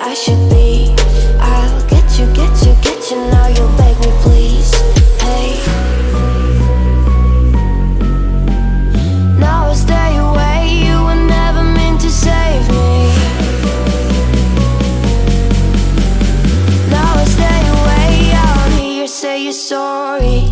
I should be. I'll get you, get you, get you. Now you'll beg me, please. Hey. Now I stay away. You were never meant to save me. Now I stay away. I don't hear you say you're sorry.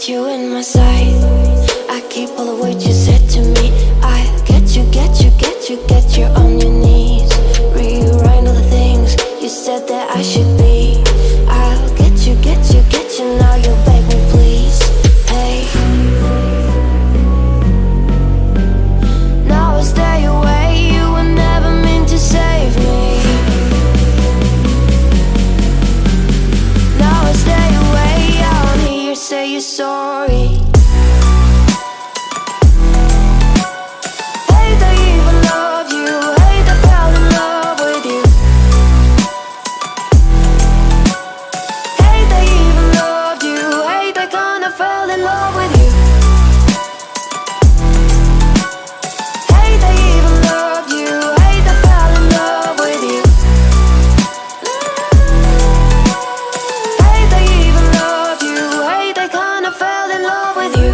You in my sight. I keep all the words you said to me. I get you, get you, get you, get you on your knees. Rewrite all the things you said that I should be. I'll get you, get you, get you. Now you'll beg me, please. Hey. Now I stay away. You were never meant to save me. Now I stay away. I don't hear you say you're sorry. Hate I even love you. Hate I fell in love with you. Hate I even loved you. Hate I kinda fell in love with you. Hate I even loved you. Hate I fell in love with you. Hate I even loved you. Hate I kinda fell in love with you.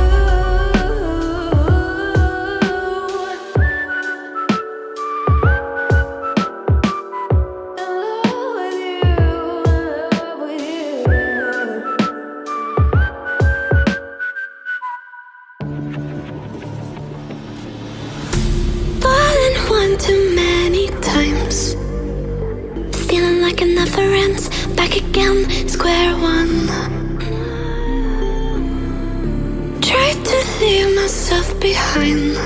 Fallen one too many times, feeling like it never ends. Back again, square one. Tried to leave myself behind,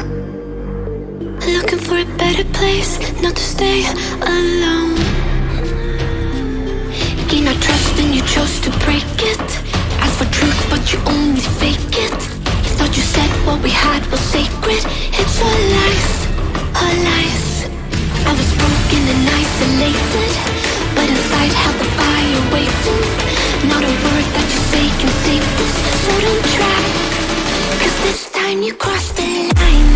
looking for a better place, not to stay alone. Gain our trust and you chose to break it. Ask for truth but you only fake it. Thought you said what we had was sacred. It's all lies, all lies. I was broken and isolated, but inside held the fire waiting. Not a word that you say can save this, so don't try, 'cause this time you crossed the line.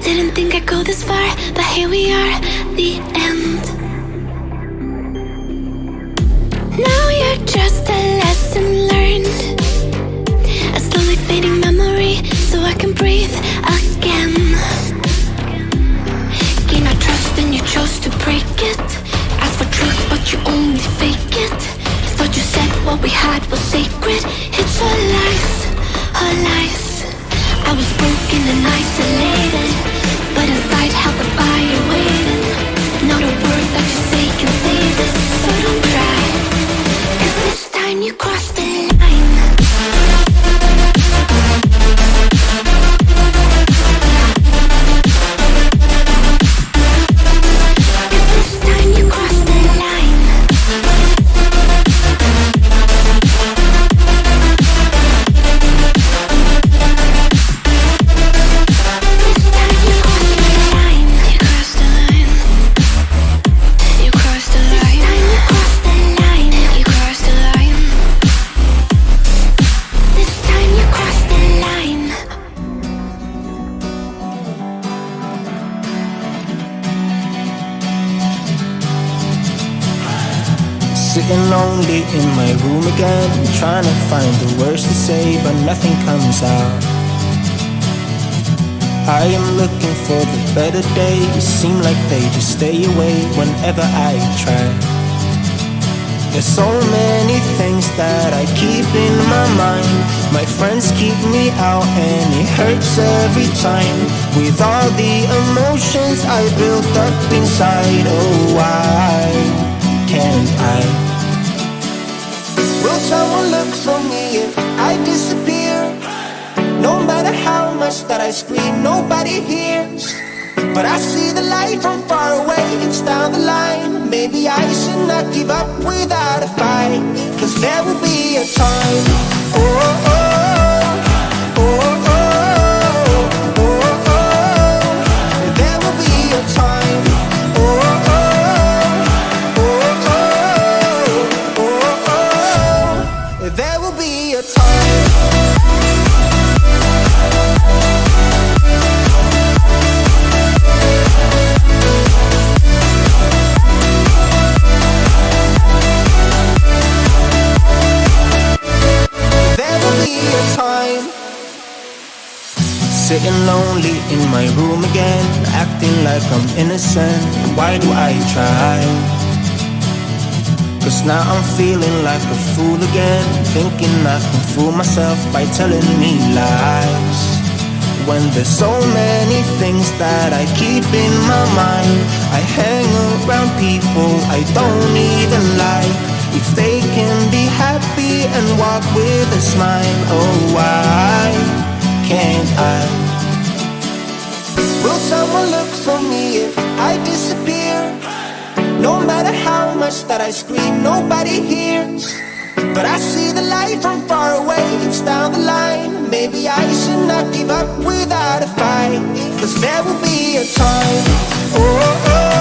Didn't think I'd go this far, but here we are, the end. Now you're just a lesson learned, a slowly fading memory, so I can breathe again. Gain our trust and you chose to break it. Ask for truth but you only fake it. Thought you said what we had was sacred. It's all lies, all lies. I was broken and isolated, but inside held the fire waiting. Not a word that you say can save this, so don't try, 'cause this time you crossed the line. lonely in my room again, trying to find the words to say, but nothing comes out. I am looking for the better days, seem like they just stay away whenever I try. There's so many things that I keep in my mind. My friends keep me out and it hurts every time. With all the emotions I built up inside, oh why can't I? Will someone look for me if I disappear? No matter how much that I scream, nobody hears. But I see the light from far away, it's down the line. Maybe I should not give up without a fight, 'cause there will be a time. Oh, oh, oh, oh, oh, oh, oh. There will be a time. Oh, oh, oh, oh, oh, oh, oh. There will be a time. Sitting lonely in my room again, acting like I'm innocent. Why do I try? 'Cause now I'm feeling like a fool again, thinking I can fool myself by telling me lies. When there's so many things that I keep in my mind, I hang around people I don't even like. If they can be happy and walk with a smile, oh why can't I? Will someone look for me if I disappear? No matter how much that I scream, nobody hears. But I see the light from far away, it's down the line. Maybe I should not give up without a fight, 'cause there will be a time. Oh, oh, oh.